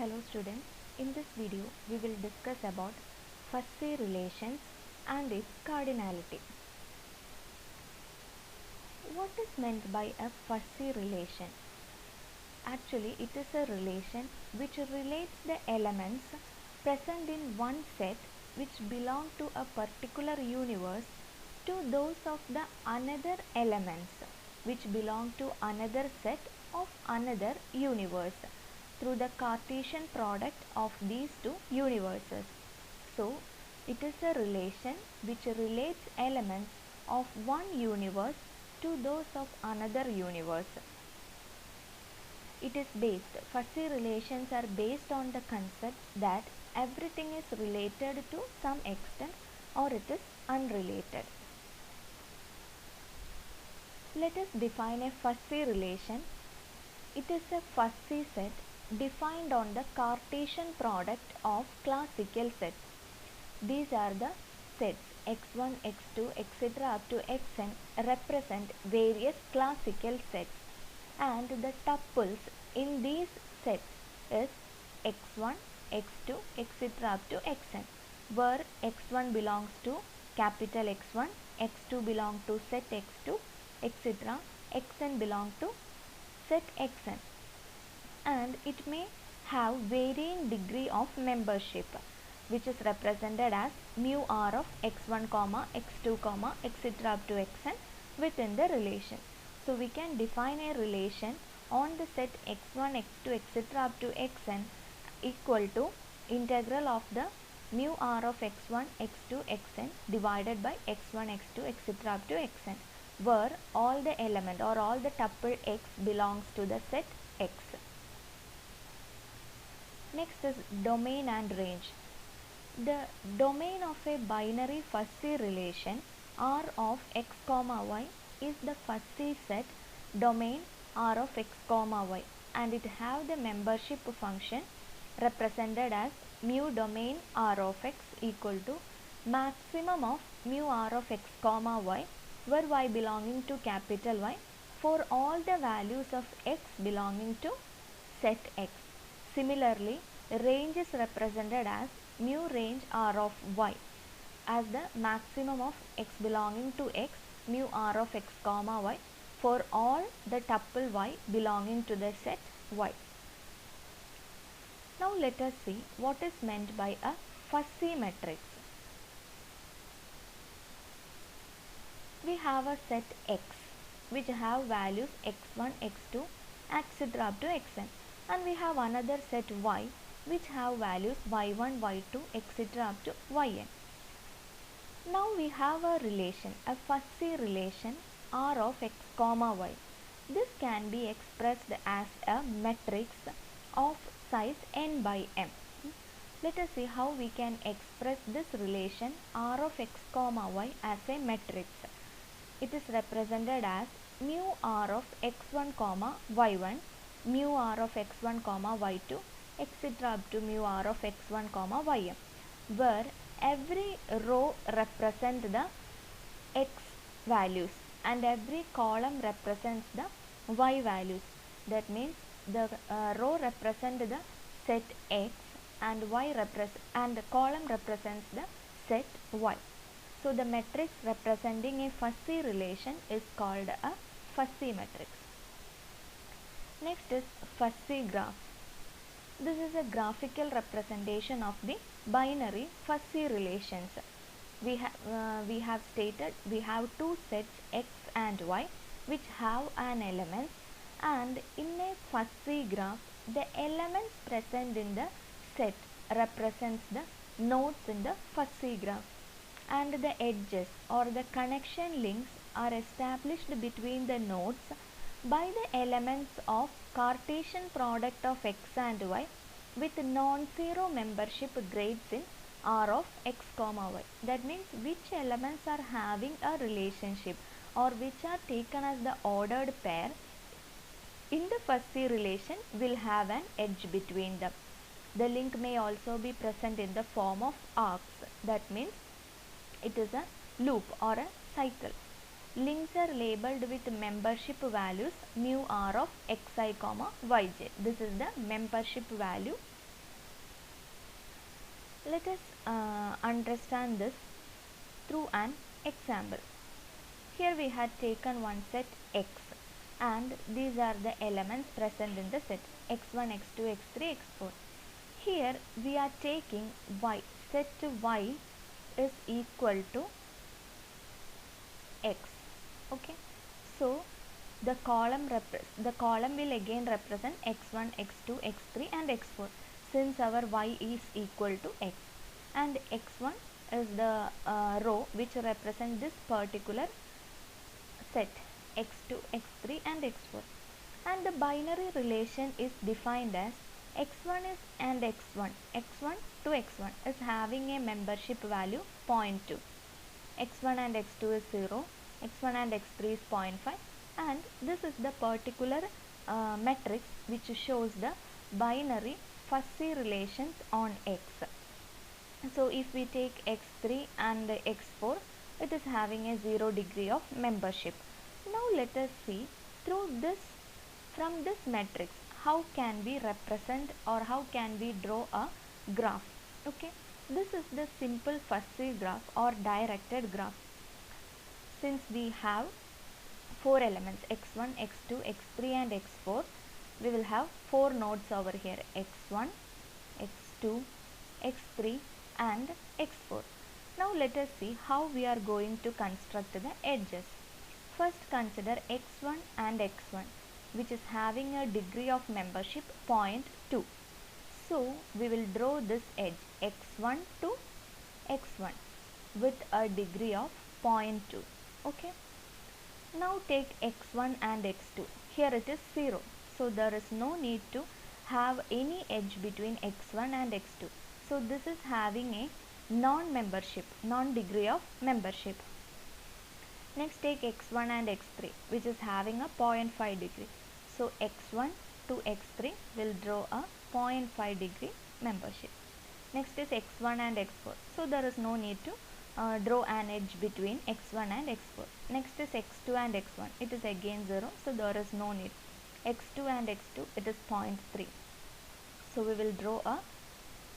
Hello students, in this video we will discuss about fuzzy relations and its cardinality. What is meant by a fuzzy relation? Actually, it is a relation which relates the elements present in one set which belong to a particular universe to those of the another elements which belong to another set of another universe through the Cartesian product of these two universes. So, it is a relation which relates elements of one universe to those of another universe. It is fuzzy relations are based on the concept that everything is related to some extent or it is unrelated. Let us define a fuzzy relation. It is a fuzzy set defined on the Cartesian product of classical sets. These are the sets x1, x2, etc. up to xn represent various classical sets, and the tuples in these sets is x1, x2, etc. up to xn, where x1 belongs to capital X1, x2 belongs to set x2, etc. xn belongs to set xn, and it may have varying degree of membership, which is represented as mu r of x1, x2, etc. up to xn within the relation. So we can define a relation on the set x1, x2, etc. up to xn equal to integral of the mu r of x1, x2, xn divided by x1, x2, etc. up to xn, where all the element or all the tuple x belongs to the set x. Next is domain and range. The domain of a binary fuzzy relation R of x, y is the fuzzy set domain R of x, y, and it have the membership function represented as mu domain R of x equal to maximum of mu R of x, y, where y belonging to capital Y for all the values of x belonging to set x. Similarly, range is represented as mu range R of y as the maximum of x belonging to x, mu R of x, y for all the tuple y belonging to the set y. Now let us see what is meant by a fuzzy matrix. We have a set x which have values x1, x2, etc. up to xn, and we have another set y which have values y1, y2, etc. up to yn. Now we have a relation, a fuzzy relation R of x, y. This can be expressed as a matrix of size n by m. Let us see how we can express this relation R of x, y as a matrix. It is represented as mu R of x1, y1, mu R of x1, y2, etc. up to mu R of x1, ym, where every row represents the x values and every column represents the y values. That means the row represents the set x and the column represents the set y. So the matrix representing a fuzzy relation is called a fuzzy matrix. Next is fuzzy graph. This is a graphical representation of the binary fuzzy relations. We have stated we have two sets x and y which have an element, and in a fuzzy graph the elements present in the set represents the nodes in the fuzzy graph, and the edges or the connection links are established between the nodes by the elements of Cartesian product of x and y with non-zero membership grades in R of x, y. That means which elements are having a relationship or which are taken as the ordered pair in the fuzzy relation will have an edge between them. The link may also be present in the form of arcs. That means it is a loop or a cycle. Links are labeled with membership values mu R of xi, yj. This is the membership value Let us understand this through an example. Here we had taken one set X, and these are the elements present in the set x1, x2, x3, x4. Here we are taking Y. Set Y is equal to X. Okay. So the column will again represent x1, x2, x3 and x4, since our Y is equal to X, and x1 is the row which represents this particular set x2, x3 and x4, and the binary relation is defined as x1 is and x1 to x1 is having a membership value 0.2, x1 and x2 is 0, x1 and x3 is 0.5, and this is the particular matrix which shows the binary fuzzy relations on X. So if we take x3 and x4, it is having a 0 degree of membership. Now let us see through this, from this matrix, how can we represent or how can we draw a graph. Okay, this is the simple fuzzy graph or directed graph. Since we have 4 elements x1, x2, x3 and x4, we will have 4 nodes over here x1, x2, x3 and x4. Now let us see how we are going to construct the edges. First consider x1 and x1, which is having a degree of membership 0.2. So we will draw this edge x1 to x1 with a degree of 0.2. Okay. Now take x1 and x2. Here it is 0. So there is no need to have any edge between x1 and x2. So this is having a non-membership, non-degree of membership. Next take x1 and x3, which is having a 0.5 degree. So x1 to x3 will draw a 0.5 degree membership. Next is x1 and x4. So there is no need to draw an edge between x1 and x4. Next is x2 and x1. It is again 0. So there is no need. x2 and x2, it is 0.3. So we will draw a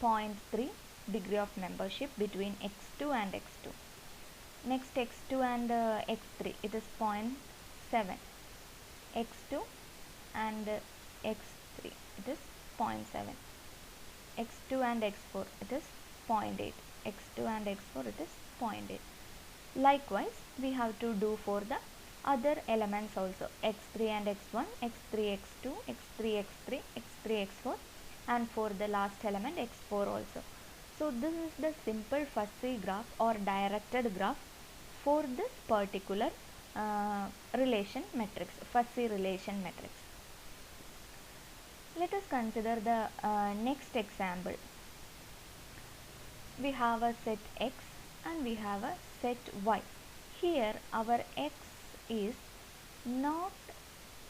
0.3 degree of membership between x2 and x2. Next x2 and x3, it is 0.7. x2 and x3, it is 0.7. x2 and x4, it is 0.8. x2 and x4, it is 0.8. Likewise, we have to do for the other elements also, x3 and x1, x3, x2, x3, x3, x3, x4, and for the last element x4 also. So this is the simple fuzzy graph or directed graph for this particular relation matrix, fuzzy relation matrix. Let us consider the next example. We have a set x and we have a set y. Here our x is not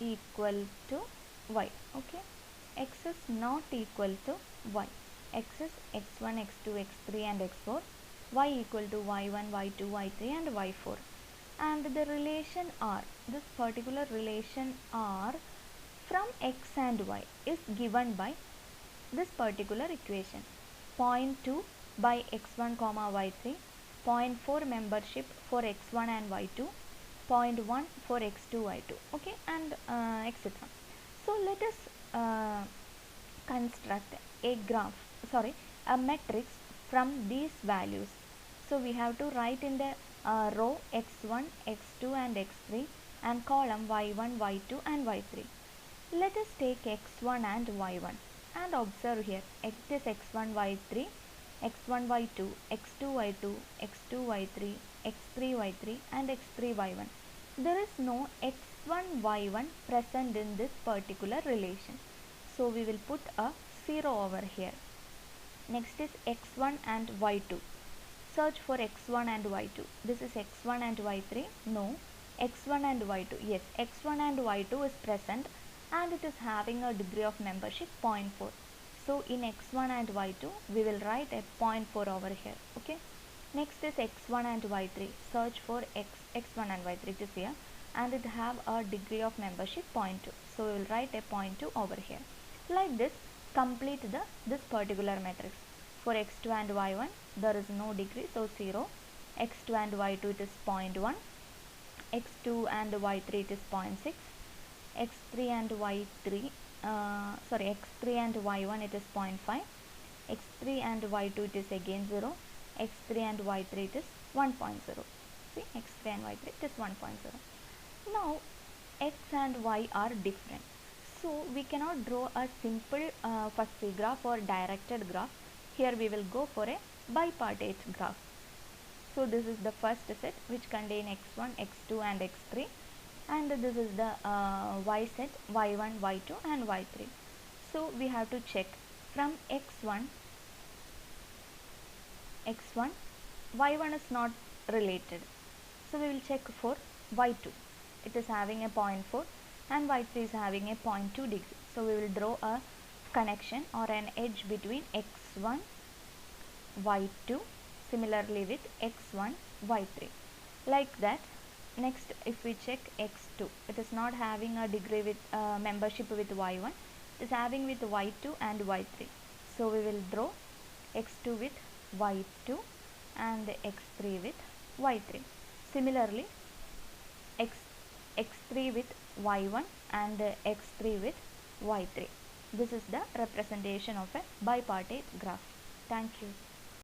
equal to y. Okay, x is not equal to y. X is x1, x2, x3 and x4. Y equal to y1, y2, y3 and y4. And the relation r, this particular relation r from x and y is given by this particular equation. 0.2 by x1 comma y3, 0.4 membership for x1 and y2, 0.1 for x2, y2, okay, and etc. So let us construct a a matrix from these values. So we have to write in the row x1, x2 and x3 and column y1, y2 and y3. Let us take x1 and y1 and observe here it is x1, y3, x1, y2, x2, y2, x2, y3, x3, y3 and x3, y1. There is no x1, y1 present in this particular relation. So we will put a 0 over here. Next is x1 and y2. Search for x1 and y2. This is x1 and y3. No. x1 and y2. Yes, x1 and y2 is present and it is having a degree of membership 0.4. So in x1 and y2 we will write a 0.4 over here. Okay. Next is x1 and y3. Search for x1 and y3. It is here and it have a degree of membership 0.2. So we will write a 0.2 over here. Like this, complete this particular matrix. For x2 and y1 there is no degree, so 0. x2 and y2 it is 0.1. x2 and y3 it is 0.6. x3 and y3 x3 and y1 it is 0.5. x3 and y2 it is again 0. x3 and y3 it is 1.0. See, x3 and y3 it is 1.0. Now x and y are different, so we cannot draw a simple fuzzy graph or directed graph. Here we will go for a bipartite graph. So this is the first set which contain x1, x2 and x3, and this is the y set y1, y2 and y3. So we have to check from x1, y1 is not related. So we will check for y2. It is having a 0.4 and y3 is having a 0.2 degree. So we will draw a connection or an edge between x1, y2, similarly with x1, y3. Like that. Next, if we check x2, it is not having a degree with membership with y1. It is having with y2 and y3. So we will draw x2 with y2 and x3 with y3. Similarly, x3 with y1 and x3 with y3. This is the representation of a bipartite graph. Thank you.